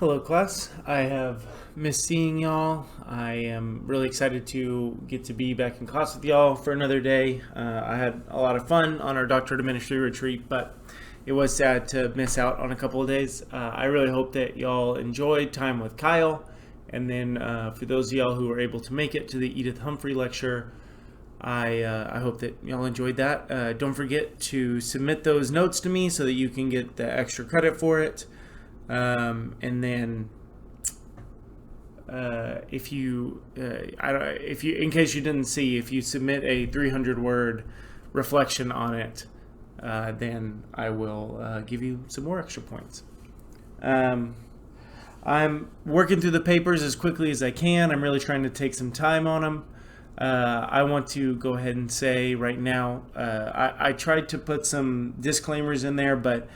Hello, class. I have missed seeing y'all. I am really excited to get to be back in class with y'all for another day. I had a lot of fun on our Doctorate of Ministry retreat, but it was sad to miss out on a couple of days. I really hope that y'all enjoyed time with Kyle. And then for those of y'all who were able to make it to the Edith Humphrey lecture, I hope that y'all enjoyed that. Don't forget to submit those notes to me so that you can get the extra credit for it. And then, if you, in case you didn't see, if you submit a 300-word reflection on it, then I will give you some more extra points. I'm working through the papers as quickly as I can. I'm really trying to take some time on them. I want to go ahead and say right now, I tried to put some disclaimers in there, but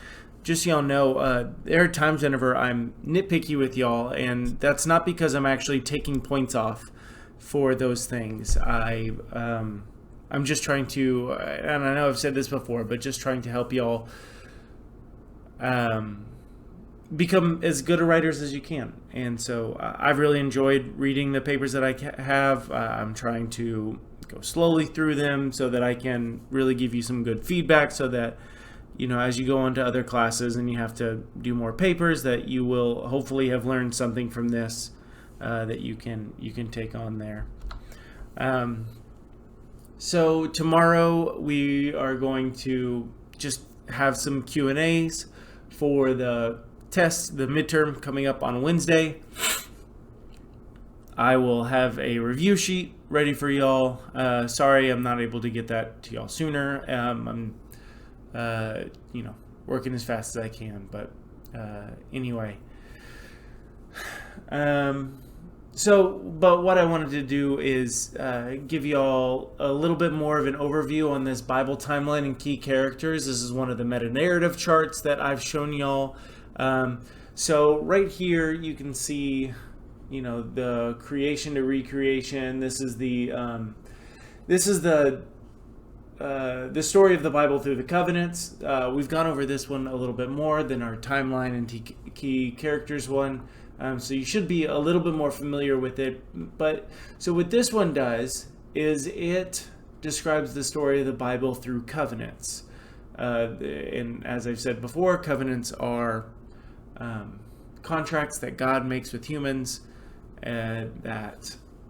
just so y'all know, there are times whenever I'm nitpicky with y'all, and that's not because I'm actually taking points off for those things. I'm just trying to, and I know I've said this before, but just trying to help y'all become as good a writers as you can. And so I've really enjoyed reading the papers that I have. I'm trying to go slowly through them so that I can really give you some good feedback, so that as you go on to other classes and you have to do more papers, that you will hopefully have learned something from this that you can take on there. So tomorrow we are going to just have some Q&As for the test, the midterm coming up on Wednesday. I will have a review sheet ready for y'all. Sorry I'm not able to get that to y'all sooner. I'm working as fast as I can, but anyway. But what I wanted to do is give you all a little bit more of an overview on this Bible timeline and key characters. This is one of the meta-narrative charts that I've shown y'all. So right here you can see, the creation to recreation. This is the story of the Bible through the covenants. We've gone over this one a little bit more than our timeline and key characters one. So you should be a little bit more familiar with it. But so what this one does is it describes the story of the Bible through covenants. And as I've said before, covenants are contracts that God makes with humans,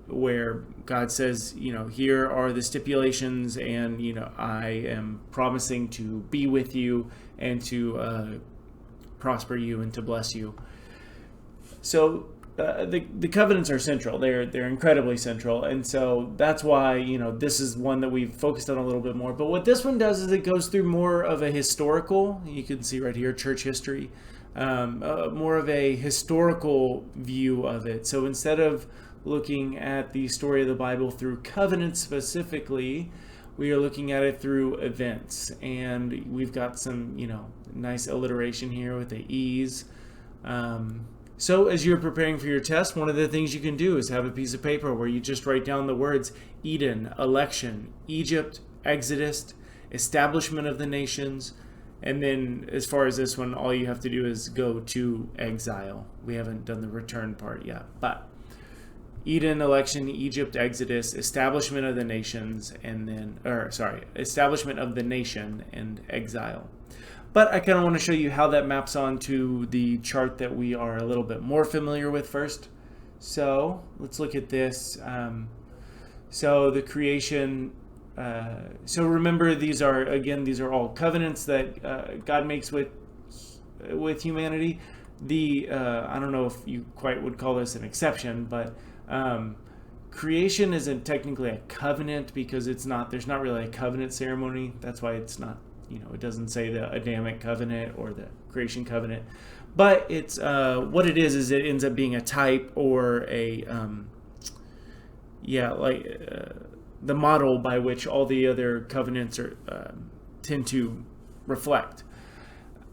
where God says, here are the stipulations, and I am promising to be with you and to prosper you and to bless you. So the covenants are central. They're incredibly central, and so that's why this is one that we've focused on a little bit more. But what this one does is it goes through more of a historical. You can see right here, church history. More of a historical view of it. So instead of looking at the story of the Bible through covenants specifically, we are looking at it through events. And we've got some, nice alliteration here with the E's. So as you're preparing for your test, one of the things you can do is have a piece of paper where you just write down the words Eden, election, Egypt, Exodus, establishment of the nations. And then as far as this one, all you have to do is go to exile. We haven't done the return part yet. But Eden, election, Egypt, Exodus, establishment of the nations, establishment of the nation and exile. But I kind of want to show you how that maps onto the chart that we are a little bit more familiar with first. So let's look at this. So the creation. So remember, these are all covenants that God makes with humanity. I don't know if you quite would call this an exception, but creation isn't technically a covenant because there's not really a covenant ceremony. That's why it's not, it doesn't say the Adamic covenant or the creation covenant. But it's what it is it ends up being a type or the model by which all the other covenants tend to reflect.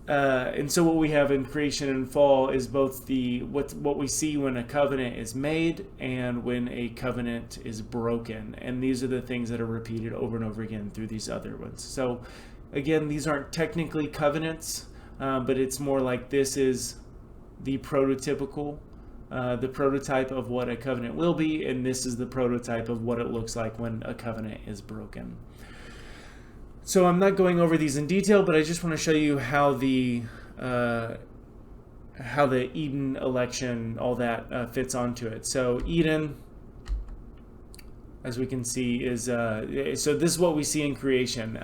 And so what we have in creation and fall is both what we see when a covenant is made and when a covenant is broken. And these are the things that are repeated over and over again through these other ones. So again, these aren't technically covenants, but it's more like this is the prototypical, the prototype of what a covenant will be, and this is the prototype of what it looks like when a covenant is broken. So I'm not going over these in detail, but I just want to show you how the Eden election, all that fits onto it. So Eden, as we can see, is so this is what we see in creation.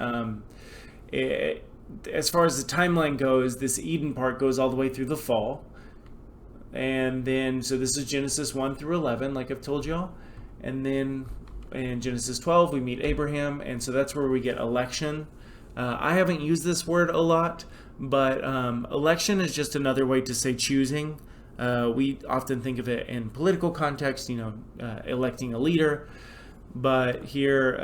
As far as the timeline goes, this Eden part goes all the way through the fall. And then, so this is Genesis 1 through 11, like I've told y'all. And then in Genesis 12, we meet Abraham. And so that's where we get election. I haven't used this word a lot, but election is just another way to say choosing. We often think of it in political context, electing a leader. But here,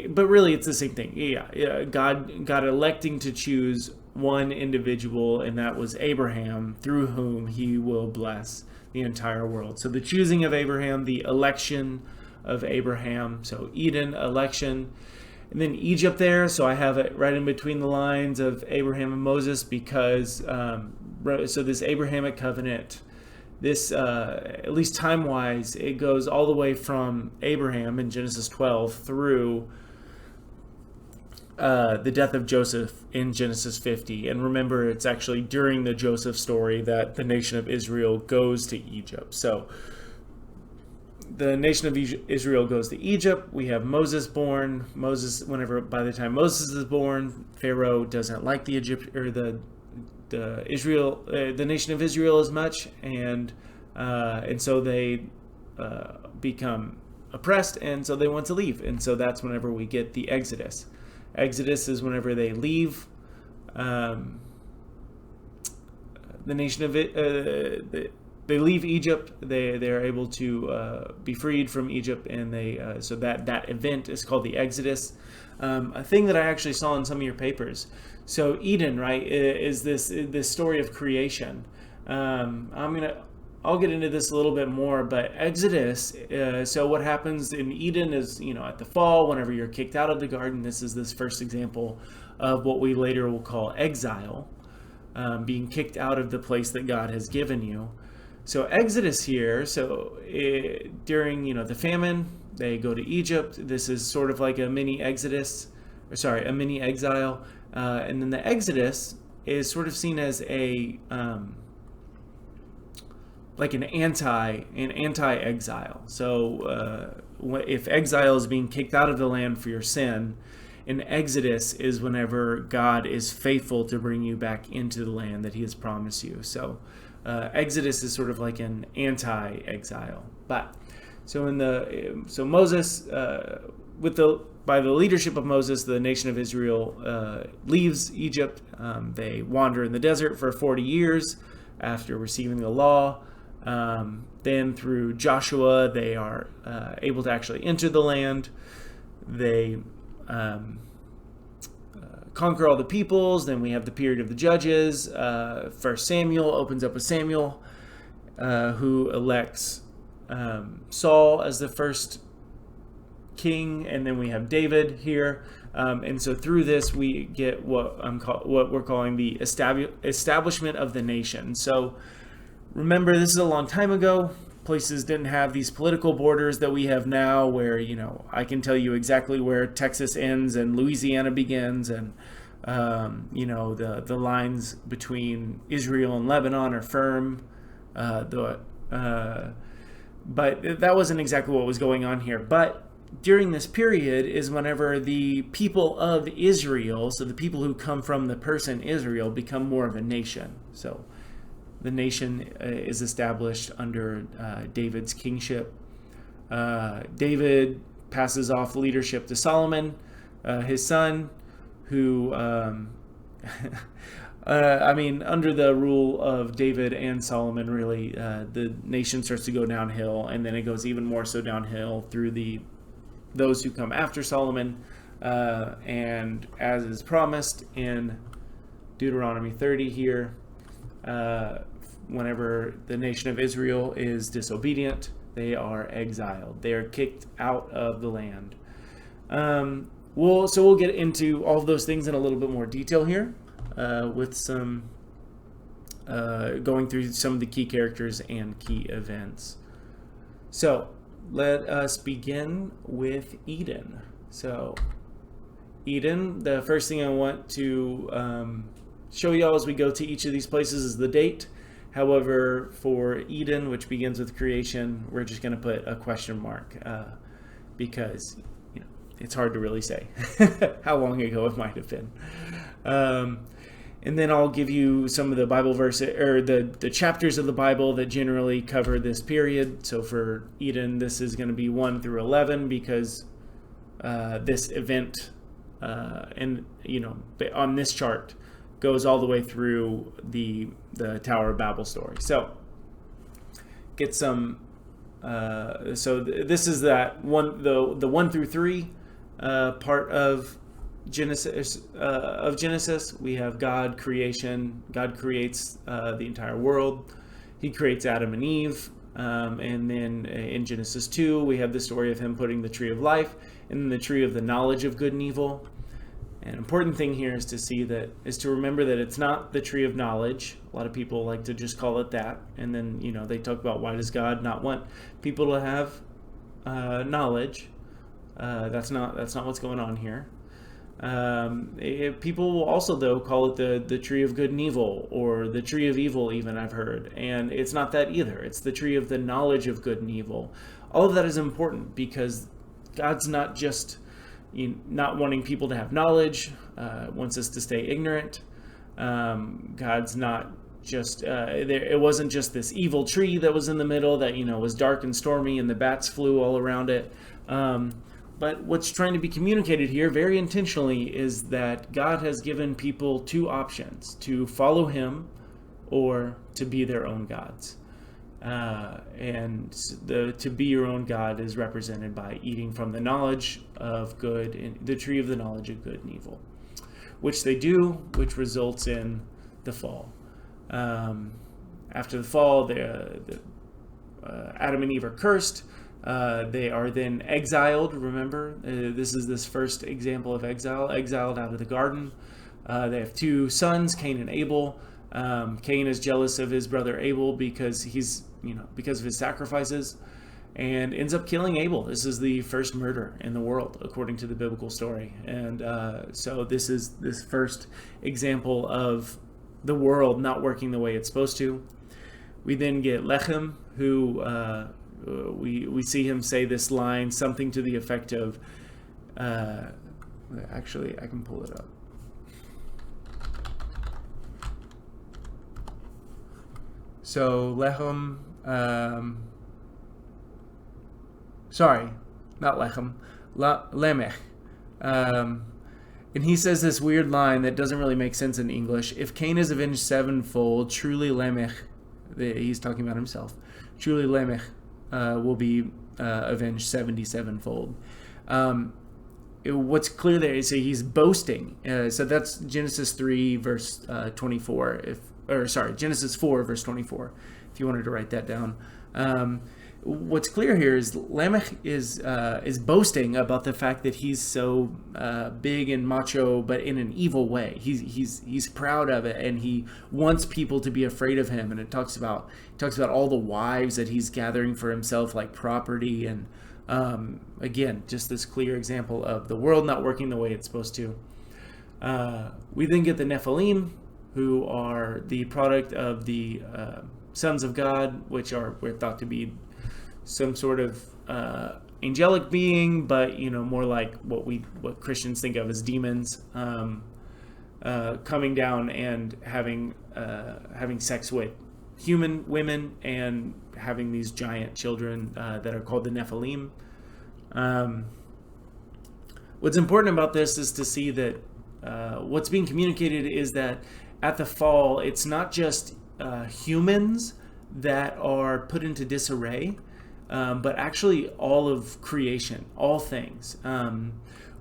but really it's the same thing. Yeah, God electing to choose one individual, and that was Abraham, through whom he will bless the entire world. So the choosing of Abraham, the election of Abraham. So Eden, election. And then Egypt there, so I have it right in between the lines of Abraham and Moses, because so this Abrahamic covenant, this, at least time-wise, it goes all the way from Abraham in Genesis 12 through the death of Joseph in Genesis 50. And remember, it's actually during the Joseph story that the nation of Israel goes to Egypt. So the nation of Israel goes to Egypt. We have Moses born. By the time Moses is born, Pharaoh doesn't like the nation of Israel as much, and so they become oppressed, and so they want to leave. And so that's whenever we get the Exodus. Exodus is whenever they leave the nation of it. They leave Egypt. They are able to be freed from Egypt, and so that event is called the Exodus. A thing that I actually saw in some of your papers. So Eden, right, is this story of creation. I'll get into this a little bit more, but Exodus, so what happens in Eden is, at the fall, whenever you're kicked out of the garden, this first example of what we later will call exile, being kicked out of the place that God has given you. So Exodus here, during, the famine, they go to Egypt. This is sort of like a mini exile. And then the Exodus is sort of seen as like an anti-exile. So if exile is being kicked out of the land for your sin, an Exodus is whenever God is faithful to bring you back into the land that he has promised you. So Exodus is sort of like an anti-exile. But so Moses, by the leadership of Moses, the nation of Israel leaves Egypt. They wander in the desert for 40 years after receiving the law. Then through Joshua, they are able to actually enter the land. They conquer all the peoples. Then we have the period of the judges. First Samuel opens up with Samuel, who elects Saul as the first king, and then we have David here. And so through this, we get what we're calling the establishment of the nation. So remember, this is a long time ago. Places didn't have these political borders that we have now, where, I can tell you exactly where Texas ends and Louisiana begins, and, the lines between Israel and Lebanon are firm. But that wasn't exactly what was going on here. But during this period is whenever the people of Israel, so the people who come from the person Israel, become more of a nation. So the nation is established under David's kingship. David passes off leadership to Solomon, his son, who, under the rule of David and Solomon, really, the nation starts to go downhill, and then it goes even more so downhill through those who come after Solomon. And as is promised in Deuteronomy 30 here, whenever the nation of Israel is disobedient, they are exiled. They are kicked out of the land. We'll get into all of those things in a little bit more detail here, with some going through some of the key characters and key events. So let us begin with Eden. So Eden, the first thing I want to show y'all as we go to each of these places is the date. However, for Eden, which begins with creation, we're just going to put a question mark because it's hard to really say how long ago it might have been. And then I'll give you some of the Bible verses or the chapters of the Bible that generally cover this period. So for Eden, this is going to be 1 through 11 because this event on this chart goes all the way through the Tower of Babel story. So get some. This is that one, the 1 through 3 part of Genesis. We have God creation. God creates the entire world. He creates Adam and Eve. And then in Genesis 2, we have the story of him putting the tree of life and then the tree of the knowledge of good and evil. An important thing here is to remember that it's not the tree of knowledge. A lot of people like to just call it that. And then, they talk about why does God not want people to have knowledge? That's not what's going on here. People will also, though, call it the tree of good and evil, or the tree of evil even, I've heard. And it's not that either. It's the tree of the knowledge of good and evil. All of that is important because God's not just not wanting people to have knowledge, wants us to stay ignorant. God's not just, it wasn't just this evil tree that was in the middle that, was dark and stormy and the bats flew all around it. But what's trying to be communicated here very intentionally is that God has given people two options: to follow him or to be their own gods. And to be your own God is represented by eating from the knowledge of good, and the tree of the knowledge of good and evil, which they do, which results in the fall. After the fall, Adam and Eve are cursed. They are then exiled. Remember, this is this first example of exiled out of the garden. They have two sons, Cain and Abel. Cain is jealous of his brother Abel because because of his sacrifices, and ends up killing Abel. This is the first murder in the world, according to the biblical story. And so this is this first example of the world not working the way it's supposed to. We then get Lechem, who we see him say this line, something to the effect of, actually, I can pull it up. So Lechem, sorry, not Lechem, Lamech. And he says this weird line that doesn't really make sense in English. If Cain is avenged sevenfold, truly Lamech, he's talking about himself, truly Lamech will be avenged 77-fold. What's clear there is he's boasting. So that's Genesis 3 verse 24. Genesis 4 verse 24. If you wanted to write that down. What's clear here is Lamech is boasting about the fact that he's so big and macho, but in an evil way. He's proud of it, and he wants people to be afraid of him. And it talks about all the wives that he's gathering for himself, like property, and again, just this clear example of the world not working the way it's supposed to. We then get the Nephilim, who are the product of the sons of God, which we're thought to be some sort of angelic being, but more like what Christians think of as demons, coming down and having sex with human women and having these giant children that are called the Nephilim. What's important about this is to see that what's being communicated is that at the fall, it's not just humans that are put into disarray, but actually all of creation, all things.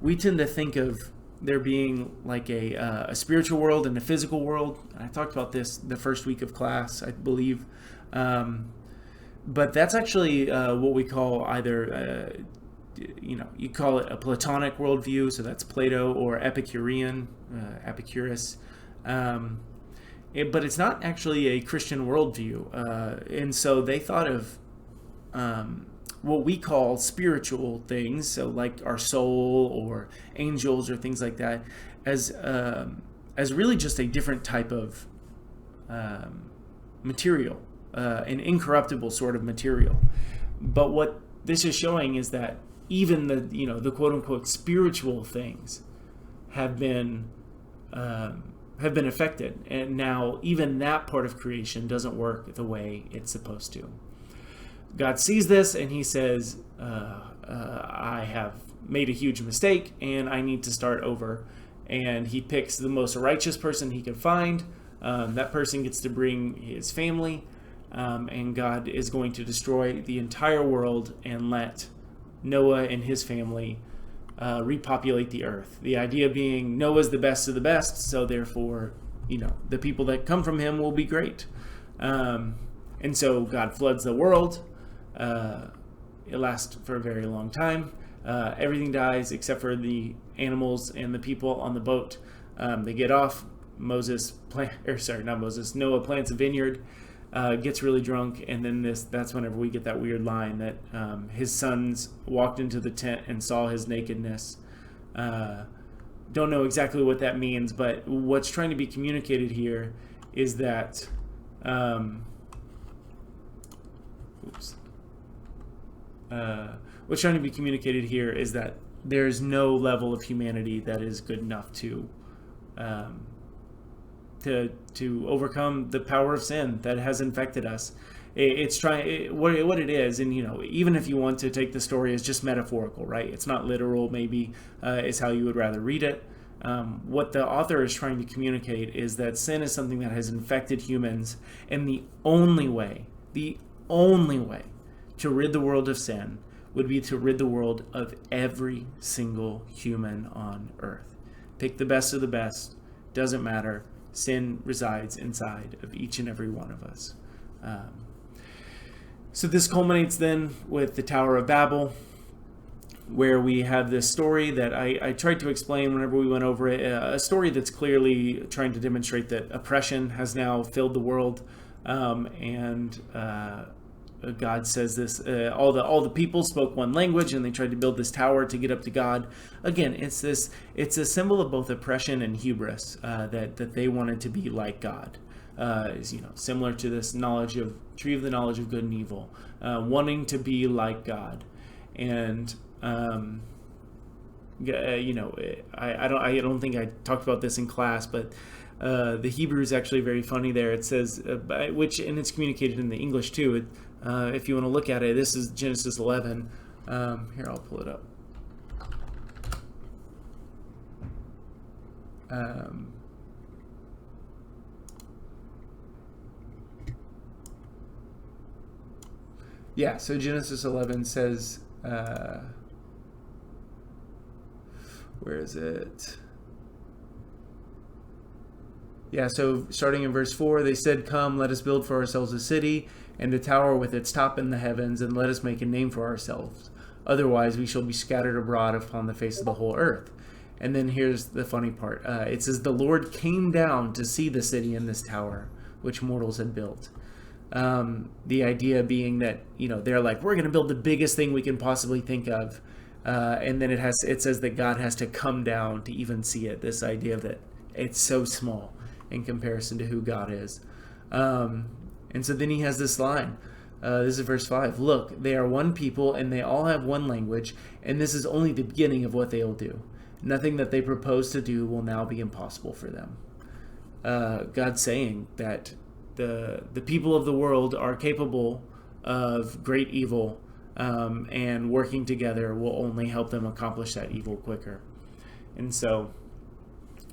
We tend to think of there being like a spiritual world and a physical world. I talked about this the first week of class, I believe. But that's actually what we call either, you call it a Platonic worldview, so that's Plato, or Epicurean, Epicurus. but it's not actually a Christian worldview. And so they thought of what we call spiritual things, so like our soul or angels or things like that, as really just a different type of material, an incorruptible sort of material. But what this is showing is that even the quote unquote spiritual things have been affected, and now even that part of creation doesn't work the way it's supposed to. God sees this and he says, I have made a huge mistake and I need to start over. And he picks the most righteous person he can find. That person gets to bring his family, and God is going to destroy the entire world and let Noah and his family repopulate the earth. The idea being Noah's the best of the best, so therefore, the people that come from him will be great. And so God floods the world. It lasts for a very long time. Everything dies except for the animals and the people on the boat. They get off. Noah plants a vineyard, gets really drunk, and then that's whenever we get that weird line that his sons walked into the tent and saw his nakedness. Don't know exactly what that means, but what's trying to be communicated here is that what's trying to be communicated here is that there's no level of humanity that is good enough to overcome the power of sin that has infected us. It's trying what it is, and even if you want to take the story as just metaphorical, right? It's not literal. Maybe is how you would rather read it. What the author is trying to communicate is that sin is something that has infected humans, and the only way to rid the world of sin would be to rid the world of every single human on earth. Pick the best of the best. Doesn't matter. Sin resides inside of each and every one of us. So this culminates then with the Tower of Babel, where we have this story that I tried to explain whenever we went over it, a story that's clearly trying to demonstrate that oppression has now filled the world, and God says this, all the people spoke one language and they tried to build this tower to get up to God. Again, it's a symbol of both oppression and hubris, that they wanted to be like God. Similar to this tree of the knowledge of good and evil, wanting to be like God. And I don't think I talked about this in class, but the Hebrew is actually very funny there. It says, and it's communicated in the English too. If you want to look at it, this is Genesis 11. Here, I'll pull it up. So Genesis 11 says, where is it? So starting in verse 4, they said, "Come, let us build for ourselves a city, and a tower with its top in the heavens, and let us make a name for ourselves. Otherwise we shall be scattered abroad upon the face of the whole earth." And then here's the funny part. It says, "The Lord came down to see the city and this tower, which mortals had built." The idea being that, they're like, we're going to build the biggest thing we can possibly think of. And then it says that God has to come down to even see it. This idea that it's so small in comparison to who God is. And so then he has this line. This is verse 5. "Look, they are one people and they all have one language, and this is only the beginning of what they will do. Nothing that they propose to do will now be impossible for them." God's saying that the people of the world are capable of great evil, and working together will only help them accomplish that evil quicker. And so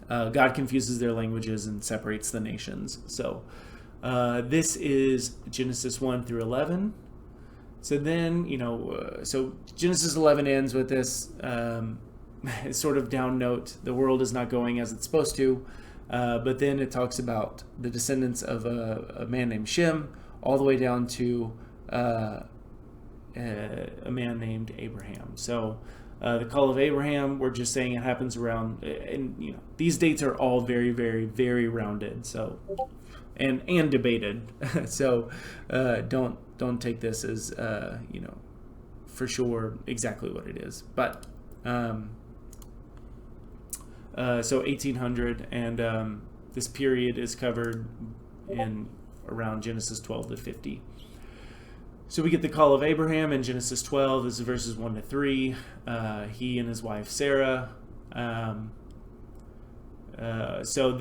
God confuses their languages and separates the nations. So this is Genesis 1 through 11. So then, so Genesis 11 ends with this sort of down note. The world is not going as it's supposed to. But then it talks about the descendants of a man named Shem, all the way down to a man named Abraham. So the call of Abraham, we're just saying it happens around, and these dates are all very, very, very rounded. So and debated. So don't take this as for sure exactly what it is. But so 1800, and this period is covered in around Genesis 12 to 50. So we get the call of Abraham in Genesis 12. This is verses 1 to 3. He and his wife Sarah. So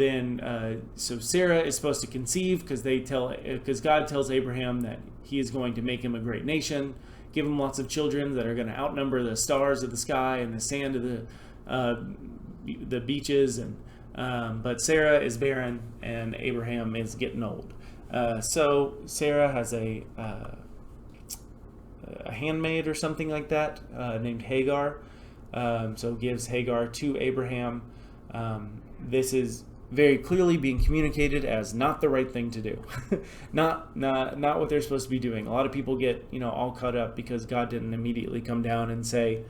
Sarah is supposed to conceive because God tells Abraham that he is going to make him a great nation, give him lots of children that are going to outnumber the stars of the sky and the sand of the beaches, but Sarah is barren and Abraham is getting old. So Sarah has a handmaid or something like that named Hagar. So gives Hagar to Abraham. This is very clearly being communicated as not the right thing to do, not what they're supposed to be doing. A lot of people get all caught up because God didn't immediately come down and say,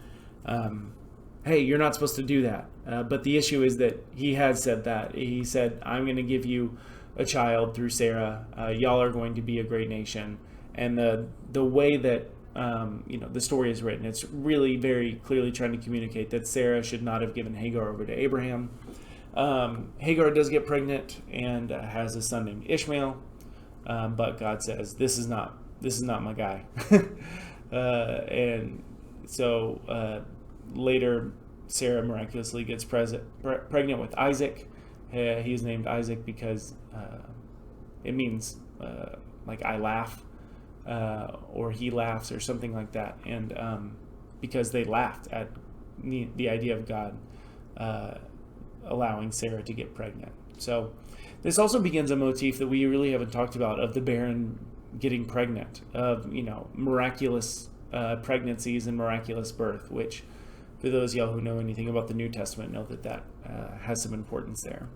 hey, you're not supposed to do that. But the issue is that he had said that. He said, I'm going to give you a child through Sarah. Y'all are going to be a great nation. And the way that the story is written, it's really very clearly trying to communicate that Sarah should not have given Hagar over to Abraham. Hagar does get pregnant and has a son named Ishmael, but God says, this is not my guy. And so later Sarah miraculously gets pregnant with Isaac. He is named Isaac because it means like I laugh, or he laughs, or something like that. And because they laughed at the idea of God allowing Sarah to get pregnant. So this also begins a motif that we really haven't talked about of the barren getting pregnant, of miraculous pregnancies and miraculous birth, which for those of y'all who know anything about the New Testament know that has some importance there.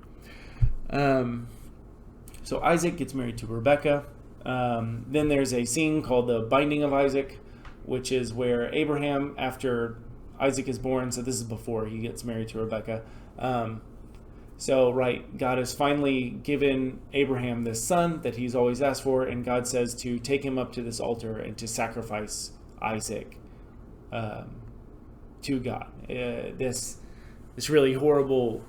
So Isaac gets married to Rebekah. Then there's a scene called the Binding of Isaac, which is where Abraham, after Isaac is born, so this is before he gets married to Rebekah. God has finally given Abraham this son that he's always asked for, and God says to take him up to this altar and to sacrifice Isaac to God. This really horrible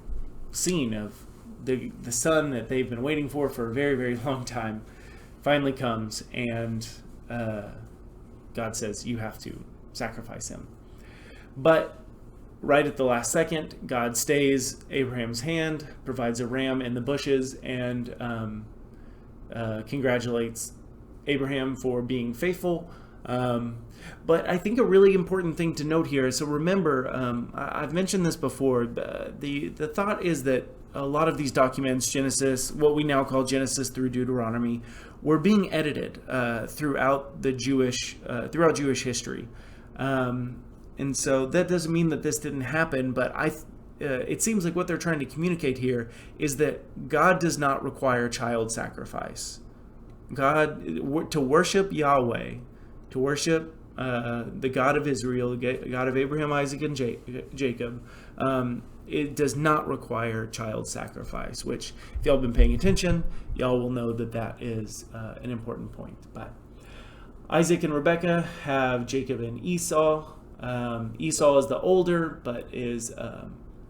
scene of the son that they've been waiting for a very, very long time finally comes, and God says, you have to sacrifice him. But right at the last second, God stays Abraham's hand, provides a ram in the bushes, and congratulates Abraham for being faithful. But I think a really important thing to note here, so remember, I've mentioned this before, the thought is that a lot of these documents, Genesis, what we now call Genesis through Deuteronomy, were being edited throughout Jewish history. And so that doesn't mean that this didn't happen, but it seems like what they're trying to communicate here is that God does not require child sacrifice. To worship Yahweh, to worship the God of Israel, the God of Abraham, Isaac, and Jacob, it does not require child sacrifice, which if y'all have been paying attention, y'all will know that is an important point. But Isaac and Rebekah have Jacob and Esau. Esau is the older, but is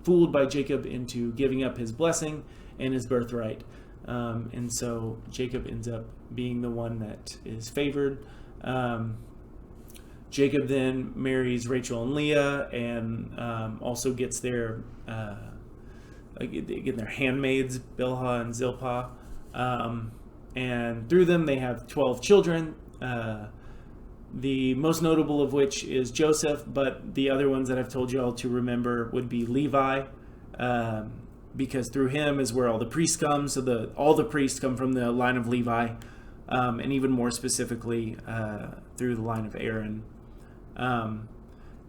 fooled by Jacob into giving up his blessing and his birthright. And so Jacob ends up being the one that is favored. Jacob then marries Rachel and Leah, and also gets their handmaids, Bilhah and Zilpah. And through them they have 12 children. The most notable of which is Joseph, but the other ones that I've told you all to remember would be Levi, because through him is where all the priests come. So all the priests come from the line of Levi, and even more specifically through the line of Aaron.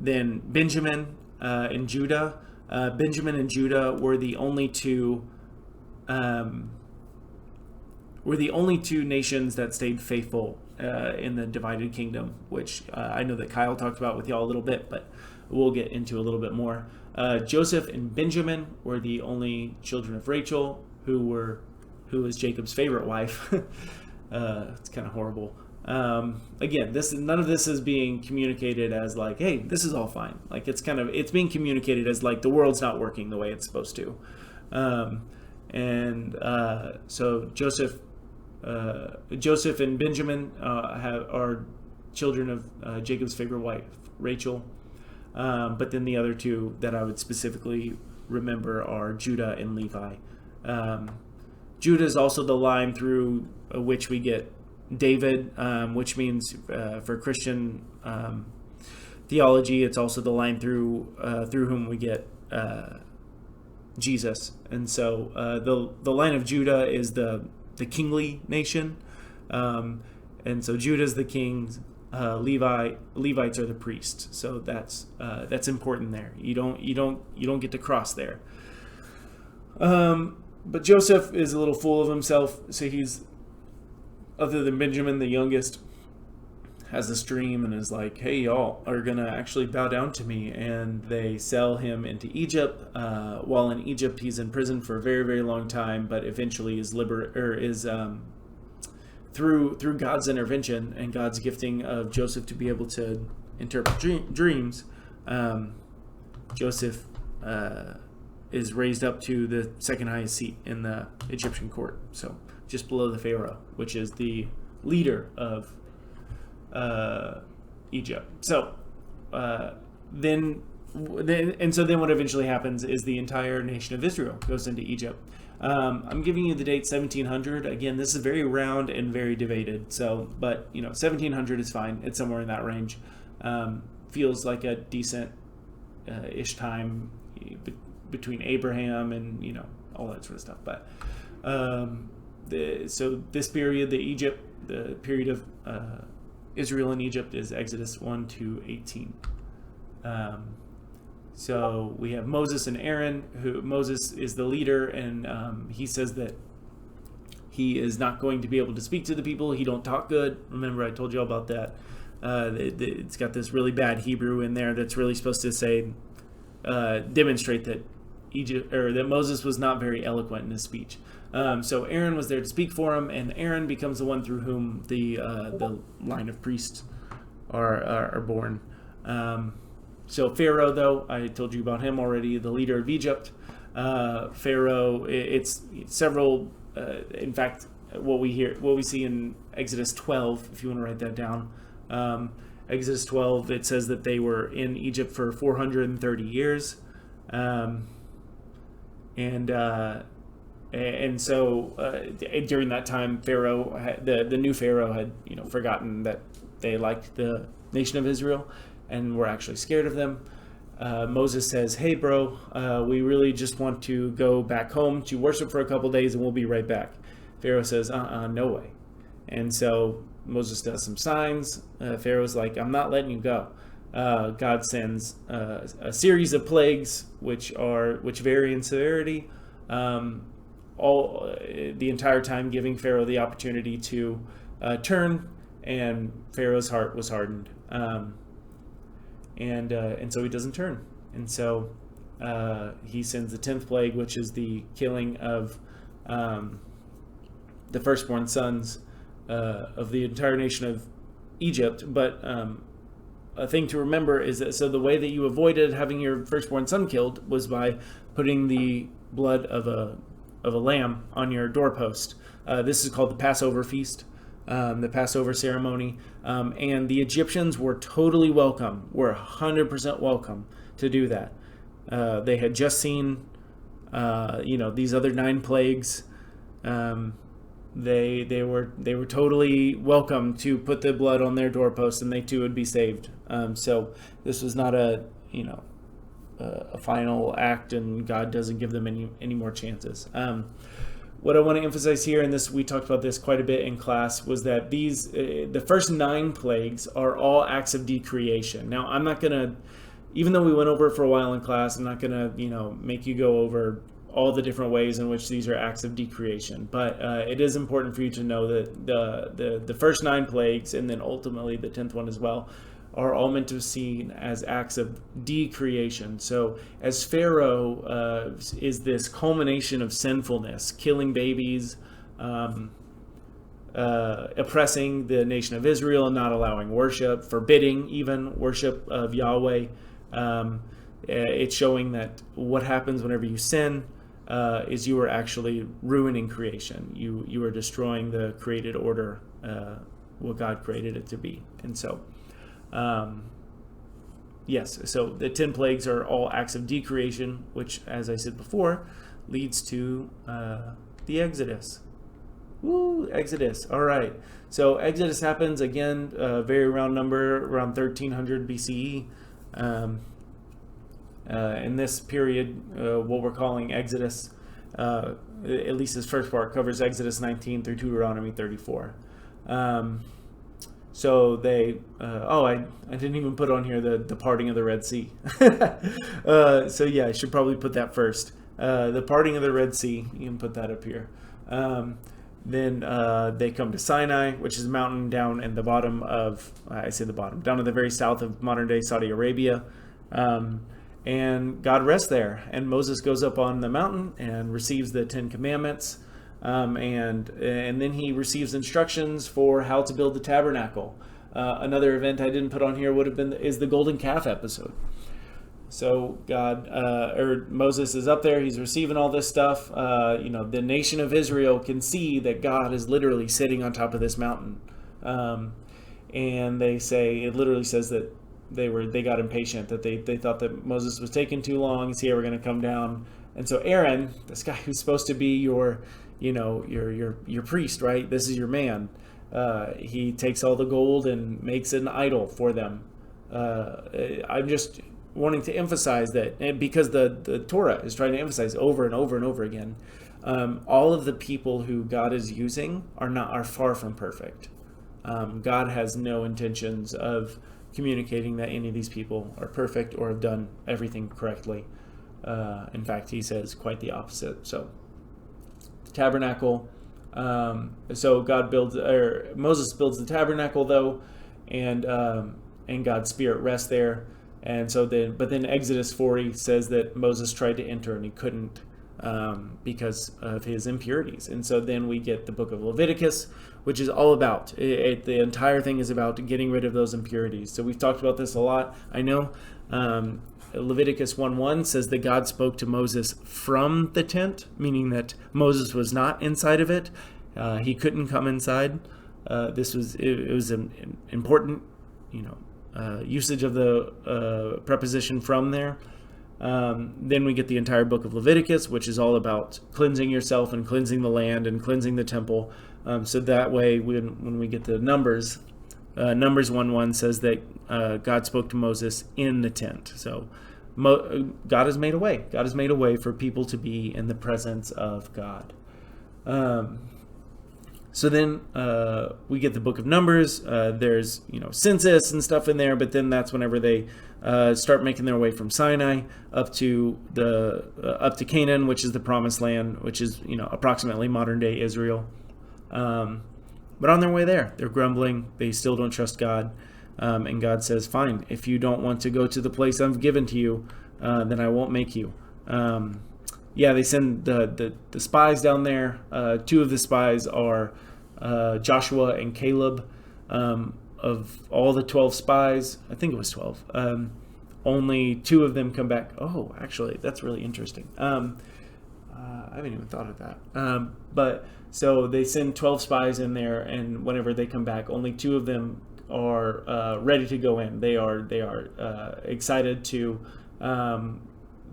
Then Benjamin and Judah. Benjamin and Judah were the only two nations that stayed faithful in the divided kingdom, which I know that Kyle talked about with y'all a little bit, but we'll get into a little bit more. Joseph and Benjamin were the only children of Rachel who who is Jacob's favorite wife. It's kind of horrible. Again, none of this is being communicated as like, hey, this is all fine. Like it's being communicated as like the world's not working the way it's supposed to. So Joseph and Benjamin are children of Jacob's favorite wife, Rachel. But then the other two that I would specifically remember are Judah and Levi. Judah is also the line through which we get David, which means for Christian theology, it's also the line through whom we get Jesus. And so the line of Judah is the kingly nation, and so Judah's the king. Levites are the priests. So that's important there. You don't get to cross there. But Joseph is a little full of himself. So he's, other than Benjamin, the youngest, has this dream and is like, hey, y'all are going to actually bow down to me. And they sell him into Egypt. While in Egypt, he's in prison for a very, very long time, but eventually is through God's intervention and God's gifting of Joseph to be able to interpret dreams, Joseph is raised up to the second highest seat in the Egyptian court. So just below the Pharaoh, which is the leader of Egypt. So then what eventually happens is the entire nation of Israel goes into Egypt. I'm giving you the date 1700. Again, this is very round and very debated. So, but 1700 is fine. It's somewhere in that range. Feels like a decent ish time between Abraham and all that sort of stuff. But so this period, the period of Israel in Egypt is Exodus 1 to 18. So we have Moses and Aaron, who Moses is the leader, and he says that he is not going to be able to speak to the people. He don't talk good. Remember, I told you all about that. It's got this really bad Hebrew in there that's really supposed to say, demonstrate that that Moses was not very eloquent in his speech. So Aaron was there to speak for him, and Aaron becomes the one through whom the line of priests are born. So Pharaoh, though, I told you about him already, the leader of Egypt. Pharaoh, it's several. In fact, what we see in Exodus 12, if you want to write that down. Exodus 12, it says that they were in Egypt for 430 years, and so during that time, Pharaoh, the new Pharaoh, had forgotten that they liked the nation of Israel and were actually scared of them. Moses says, hey, bro, we really just want to go back home to worship for a couple days and we'll be right back. Pharaoh says, no way. And so Moses does some signs. Pharaoh's like, I'm not letting you go. God sends a series of plagues which vary in severity, the entire time giving Pharaoh the opportunity to turn, and Pharaoh's heart was hardened. And so he doesn't turn. And so he sends the 10th plague, which is the killing of the firstborn sons of the entire nation of Egypt. But a thing to remember is that the way that you avoided having your firstborn son killed was by putting the blood of a lamb on your doorpost. This is called the Passover feast. The Passover ceremony, and the Egyptians were totally welcome, were 100% welcome to do that. They had just seen, these other 9 plagues. They were totally welcome to put the blood on their doorpost, and they too would be saved. So this was not a final act, and God doesn't give them any more chances. What I want to emphasize here, and we talked about this quite a bit in class, was that the first 9 plagues are all acts of decreation. Now, I'm not going to, even though we went over it for a while in class, I'm not going to, make you go over all the different ways in which these are acts of decreation. But it is important for you to know that the first 9 plagues, and then ultimately the 10th one as well, are all meant to be seen as acts of decreation. So as Pharaoh is this culmination of sinfulness, killing babies, oppressing the nation of Israel and not allowing worship, forbidding even worship of Yahweh. It's showing that what happens whenever you sin is you are actually ruining creation. You are destroying the created order, what God created it to be. And so, yes, so the 10 plagues are all acts of decreation, which, as I said before, leads to the Exodus. Woo, Exodus. All right. So Exodus happens again, very round number, around 1300 BCE. In this period, what we're calling Exodus, at least this first part, covers Exodus 19 through Deuteronomy 34. So they, I didn't even put on here the parting of the Red Sea. So yeah, I should probably put that first. The parting of the Red Sea, you can put that up here. Then they come to Sinai, which is a mountain down in the bottom of, down to the very south of modern day Saudi Arabia. And God rests there. And Moses goes up on the mountain and receives the 10 Commandments. And then he receives instructions for how to build the tabernacle. Another event I didn't put on here is the golden calf episode. So Moses is up there. He's receiving all this stuff. The nation of Israel can see that God is literally sitting on top of this mountain. And it literally says that they got impatient, that they thought that Moses was taking too long. Is he ever going to come down? And so Aaron, this guy who's supposed to be your priest, right? This is your man. He takes all the gold and makes an idol for them. I'm just wanting to emphasize that, because the Torah is trying to emphasize over and over and over again, all of the people who God is using are far from perfect. God has no intentions of communicating that any of these people are perfect or have done everything correctly. In fact, he says quite the opposite. So the tabernacle, so Moses builds the tabernacle though, and God's spirit rests there. And so then Exodus 40 says that Moses tried to enter and he couldn't because of his impurities. And so then we get the book of Leviticus, which is all about the entire thing is about getting rid of those impurities. So we've talked about this a lot, I know. Leviticus 1:1 says that God spoke to Moses from the tent, meaning that Moses was not inside of it. He couldn't come inside. It was an important, usage of the preposition from there. Then we get the entire book of Leviticus, which is all about cleansing yourself and cleansing the land and cleansing the temple. So that way, when we get to Numbers 1:1 says that God spoke to Moses in the tent. So God has made a way. God has made a way for people to be in the presence of God. So then we get the book of Numbers. There's census and stuff in there, but then that's whenever they start making their way from Sinai up to Canaan, which is the promised land, which is approximately modern day Israel. But on their way there, they're grumbling. They still don't trust God, and God says, "Fine, if you don't want to go to the place I've given to you, then I won't make you." They send the spies down there. Two of the spies are Joshua and Caleb. Of all the 12 spies, I think it was 12, only 2 of them come back. Oh, actually, that's really interesting. I haven't even thought of that. But so they send 12 spies in there, and whenever they come back, only 2 of them are ready to go in. They are excited to.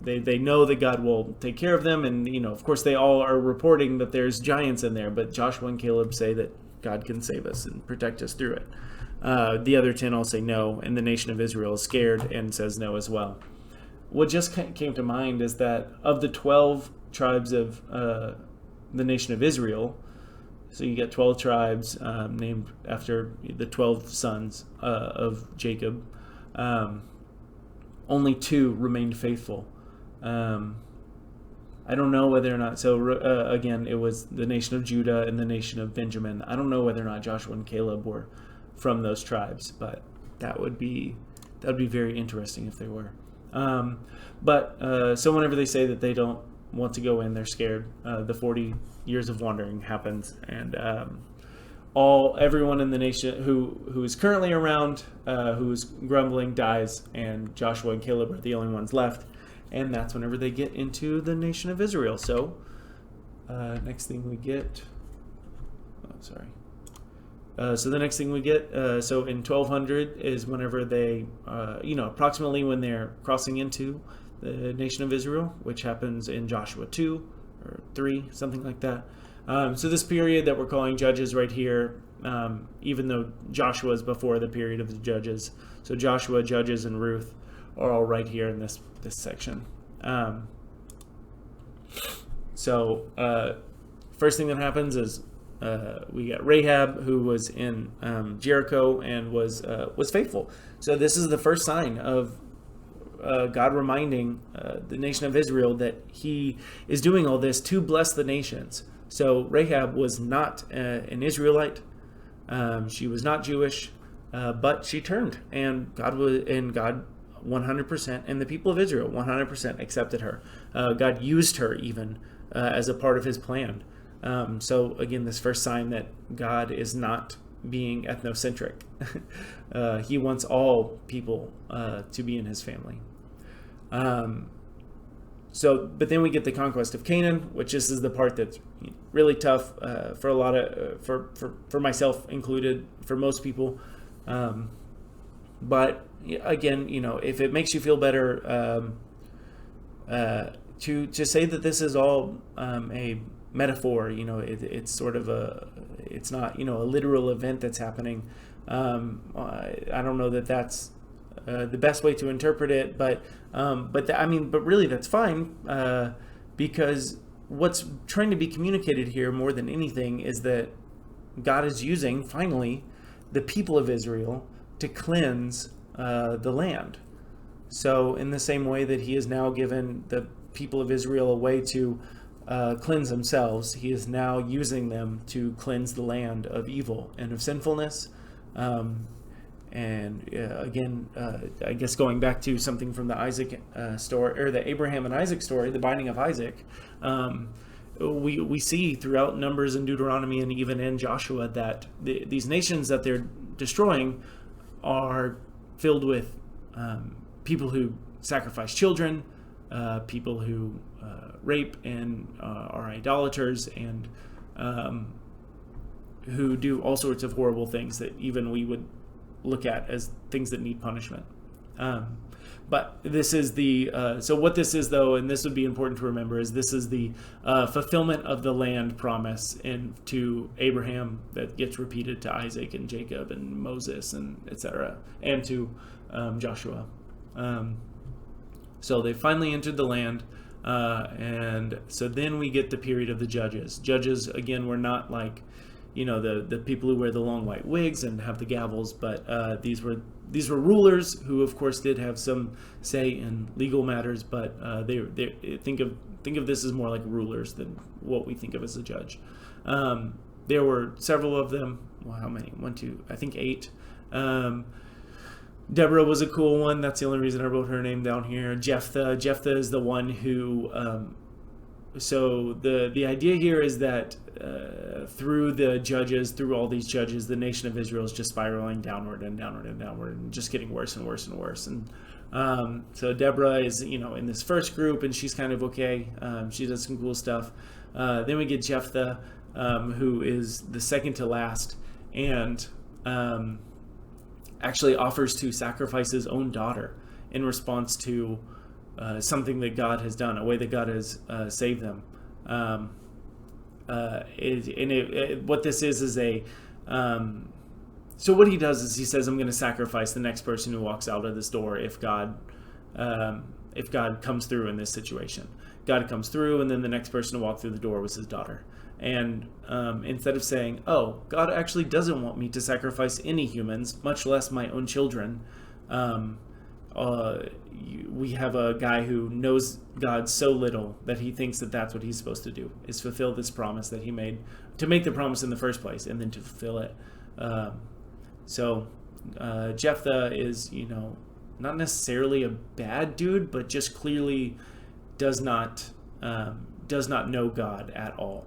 They know that God will take care of them, and of course they all are reporting that there's giants in there, but Joshua and Caleb say that God can save us and protect us through it. The other 10 all say no, and the nation of Israel is scared and says no as well. What just came to mind is that of the 12 tribes of the nation of Israel, so you get 12 tribes named after the 12 sons of Jacob, only 2 remained faithful. I don't know whether or not, again, it was the nation of Judah and the nation of Benjamin. I don't know whether or not Joshua and Caleb were from those tribes, but that would be very interesting if they were. So whenever they say that they don't want to go in. They're scared. The 40 years of wandering happens, and everyone in the nation who is currently around, who's grumbling, dies, and Joshua and Caleb are the only ones left, and that's whenever they get into the nation of Israel. So next thing we get, so the next thing we get, so in 1200 is whenever they, approximately when they're crossing into the nation of Israel, which happens in Joshua 2 or 3, something like that. So this period that we're calling Judges right here, even though Joshua is before the period of the Judges, so Joshua, Judges, and Ruth are all right here in this section. First thing that happens is we got Rahab, who was in Jericho and was faithful. So this is the first sign of God reminding the nation of Israel that he is doing all this to bless the nations. So Rahab was not an Israelite. She was not Jewish, but she turned, and God 100%, and the people of Israel 100% accepted her. God used her even as a part of his plan. So again, this first sign that God is not being ethnocentric. He wants all people to be in his family. But then we get the conquest of Canaan, which this is the part that's really tough for a lot of, for myself included, for most people. But again, if it makes you feel better, to say that this is all a metaphor, it's sort of it's not, a literal event that's happening. I don't know that that's the best way to interpret it, but really that's fine, because what's trying to be communicated here more than anything is that God is using, finally, the people of Israel to cleanse the land. So in the same way that he has now given the people of Israel a way to cleanse themselves, he is now using them to cleanse the land of evil and of sinfulness. Again, I guess going back to something from the Isaac story, or the Abraham and Isaac story, the binding of Isaac, we see throughout Numbers and Deuteronomy and even in Joshua that these nations that they're destroying are filled with people who sacrifice children, people who rape and are idolaters, and who do all sorts of horrible things that even we would look at as things that need punishment. But this is so what this is, though, and this would be important to remember, is this is the fulfillment of the land promise to Abraham that gets repeated to Isaac and Jacob and Moses and etc., and to Joshua. So they finally entered the land, and so then we get the period of the Judges. Judges, again, were not like, the people who wear the long white wigs and have the gavels, but these were rulers who, of course, did have some say in legal matters, but they think of this as more like rulers than what we think of as a judge. There were several of them. Well, how many? 1, 2, I think 8. Deborah was a cool one. That's the only reason I wrote her name down here. Jephthah is the one who. So the idea here is that through all these judges, the nation of Israel is just spiraling downward and downward and downward, and just getting worse and worse and worse. And so Deborah is, in this first group, and she's kind of okay. She does some cool stuff. Then we get Jephthah, who is the second to last, and actually offers to sacrifice his own daughter in response to something that God has done, a way that God has saved them. What this is a... so what he does is he says, I'm going to sacrifice the next person who walks out of this door if God comes through in this situation. God comes through, and then the next person to walk through the door was his daughter. And instead of saying, oh, God actually doesn't want me to sacrifice any humans, much less my own children, we have a guy who knows God so little that he thinks that that's what he's supposed to do, is fulfill this promise that he made, to make the promise in the first place, and then to fulfill it. So Jephthah is, not necessarily a bad dude, but just clearly does not does not know God at all.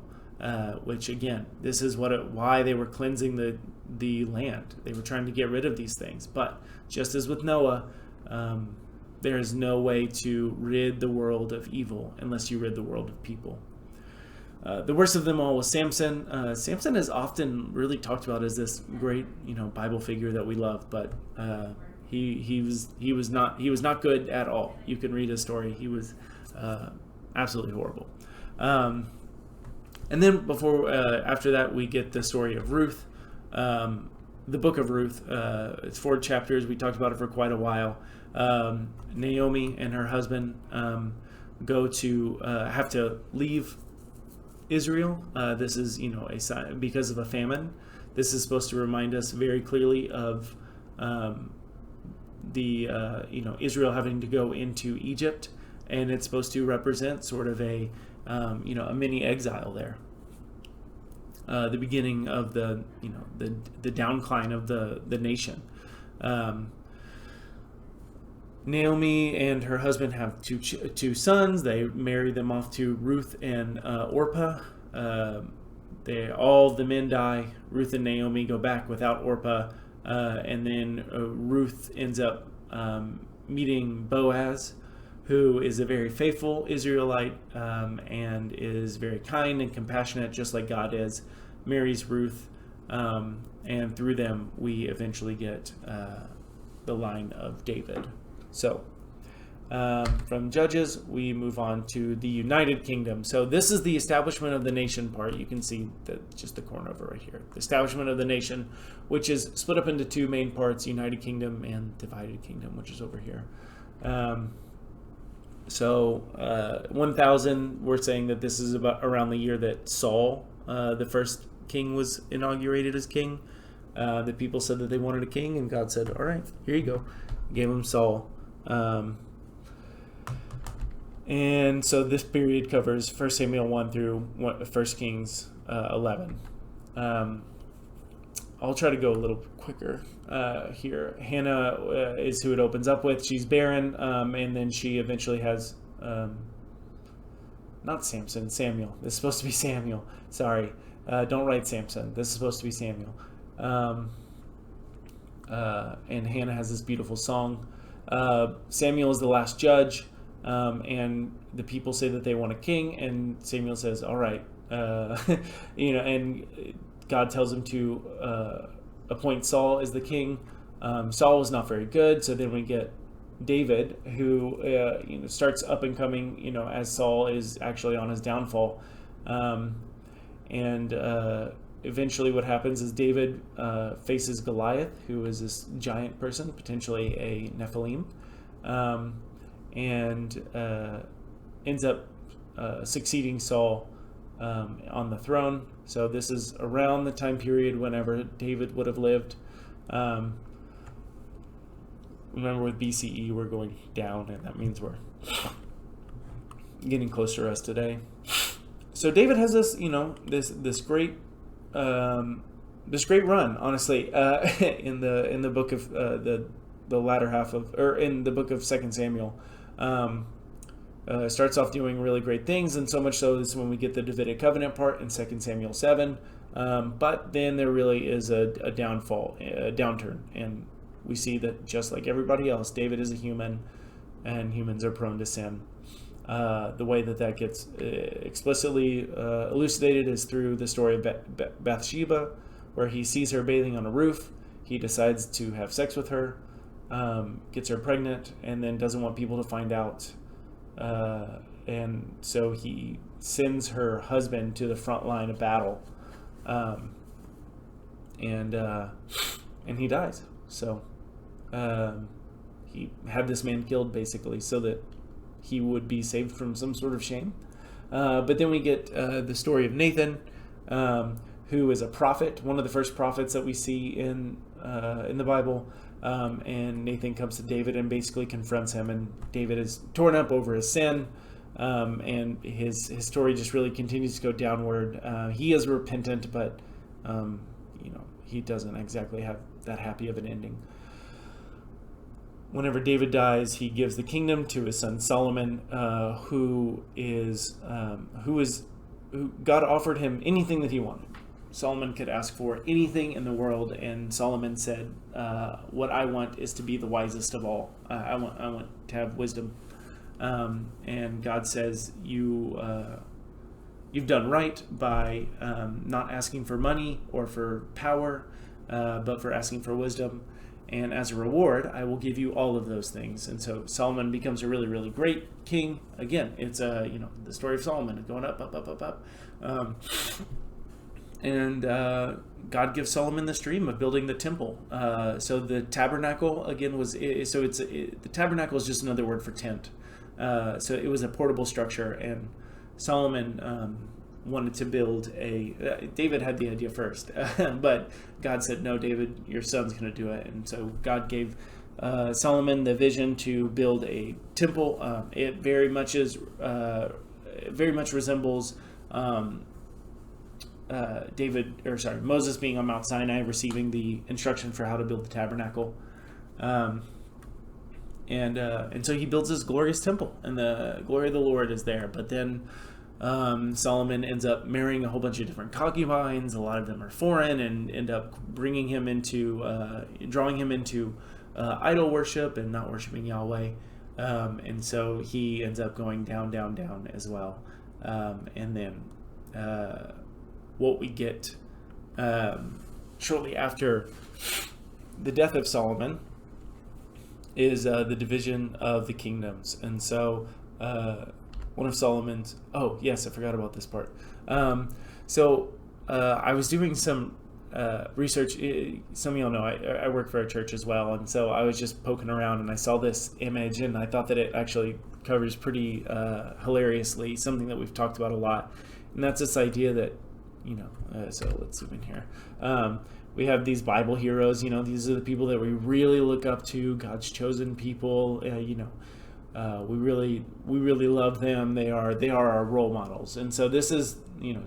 Which again, this is why they were cleansing the land. They were trying to get rid of these things. But just as with Noah, there is no way to rid the world of evil unless you rid the world of people. The worst of them all was Samson. Samson is often really talked about as this great, Bible figure that we love, but he was not good at all. You can read his story. He was absolutely horrible. And then after that, we get the story of Ruth. The book of Ruth, it's 4 chapters. We talked about it for quite a while. Naomi and her husband have to leave Israel. This is, a sign because of a famine. This is supposed to remind us very clearly of Israel having to go into Egypt, and it's supposed to represent sort of a mini exile there. The beginning of the downcline of the nation. Naomi and her husband have two sons. They marry them off to Ruth and Orpah. All the men die. Ruth and Naomi go back without Orpah, and then Ruth ends up meeting Boaz, who is a very faithful Israelite and is very kind and compassionate, just like God is. Marries Ruth, and through them we eventually get the line of David. So from Judges, we move on to the United Kingdom. So this is the establishment of the nation part. You can see just the corner of it right here. The establishment of the nation, which is split up into 2 main parts, United Kingdom and Divided Kingdom, which is over here. 1000, we're saying that this is about around the year that Saul, the first king, was inaugurated as king. The people said that they wanted a king, and God said, all right, here you go. Gave him Saul. And so this period covers 1 Samuel 1 through 1 Kings 11. I'll try to go a little quicker here. Hannah is who it opens up with. She's barren, and then she eventually has not Samson, Samuel. This is supposed to be Samuel. Sorry. Don't write Samson. This is supposed to be Samuel. And Hannah has this beautiful song. Samuel is the last judge, and the people say that they want a king, and Samuel says, all right. And God tells him to appoint Saul as the king. Saul was not very good, so then we get David, who starts up and coming, as Saul is actually on his downfall. Eventually what happens is David faces Goliath, who is this giant person, potentially a Nephilim, and ends up succeeding Saul on the throne. So this is around the time period whenever David would have lived. Remember, with BCE, we're going down, and that means we're getting closer to us today. So David has this, this great run, honestly, in the book of the latter half of, or in the book of 2 Samuel. Starts off doing really great things, and so much so is when we get the Davidic covenant part in 2 Samuel 7. But then there really is a downturn, and we see that just like everybody else, David is a human, and humans are prone to sin. The way that gets explicitly elucidated is through the story of Bathsheba, where he sees her bathing on a roof. He decides to have sex with her, gets her pregnant, and then doesn't want people to find out. And so he sends her husband to the front line of battle, and he dies. So he had this man killed, basically, so that he would be saved from some sort of shame. But then we get the story of Nathan, who is a prophet, one of the first prophets that we see in the Bible. And Nathan comes to David and basically confronts him, and David is torn up over his sin, and his story just really continues to go downward. He is repentant, but he doesn't exactly have that happy of an ending. whenever David dies, he gives the kingdom to his son Solomon, who God offered him anything that he wanted. Solomon could ask for anything in the world, and Solomon said, "What I want is to be the wisest of all. I want to have wisdom." And God says, "You've done right by not asking for money or for power, but for asking for wisdom. And as a reward, I will give you all of those things." And so Solomon becomes a really, really great king. Again, it's the story of Solomon going up, up, up, up, up. And God gives Solomon this dream of building the temple. So the tabernacle again the tabernacle is just another word for tent. So it was a portable structure, and Solomon wanted to build David had the idea first, but God said, "No, David, your son's going to do it." And so God gave Solomon the vision to build a temple. It very much resembles Moses being on Mount Sinai, receiving the instruction for how to build the tabernacle. And so he builds this glorious temple, and the glory of the Lord is there. But then Solomon ends up marrying a whole bunch of different concubines. A lot of them are foreign, and end up drawing him into idol worship and not worshiping Yahweh. And so he ends up going down, down, down as well. And then what we get shortly after the death of Solomon is the division of the kingdoms. And so one of Solomon's... Oh, yes, I forgot about this part. I was doing some research. Some of y'all know I work for a church as well, and so I was just poking around, and I saw this image, and I thought that it actually covers pretty hilariously something that we've talked about a lot, and that's this idea that, so let's zoom in here. We have these Bible heroes, these are the people that we really look up to, God's chosen people, we really love them. They are our role models. And so this is,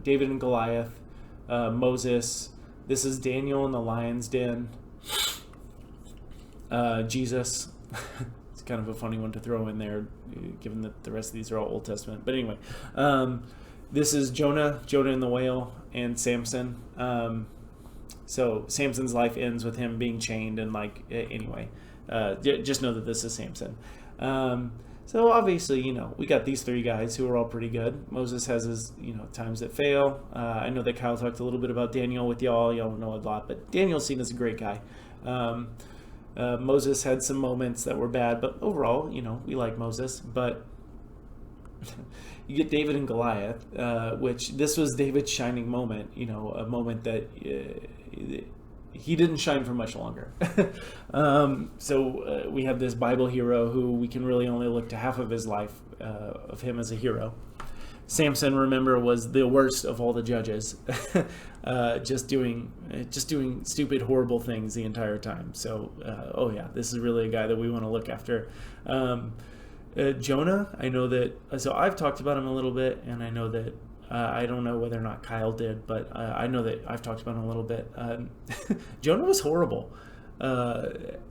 David and Goliath, Moses, this is Daniel in the lion's den, Jesus. It's kind of a funny one to throw in there, given that the rest of these are all Old Testament. But anyway, this is Jonah in the whale, and Samson. So Samson's life ends with him being chained, and just know that this is Samson. So obviously, we got these three guys who are all pretty good. Moses has his, times that fail. I know that Kyle talked a little bit about Daniel with y'all. Y'all know a lot, but Daniel's seen as a great guy. Moses had some moments that were bad, but overall, we like Moses. But you get David and Goliath, which this was David's shining moment, a moment that he didn't shine for much longer. So we have this Bible hero who we can really only look to half of his life of him as a hero. Samson, remember, was the worst of all the judges, just doing stupid, horrible things the entire time. So, this is really a guy that we want to look after. Jonah, I know that. So I've talked about him a little bit, and I know that. I don't know whether or not Kyle did, but I know that I've talked about him a little bit. Jonah was horrible.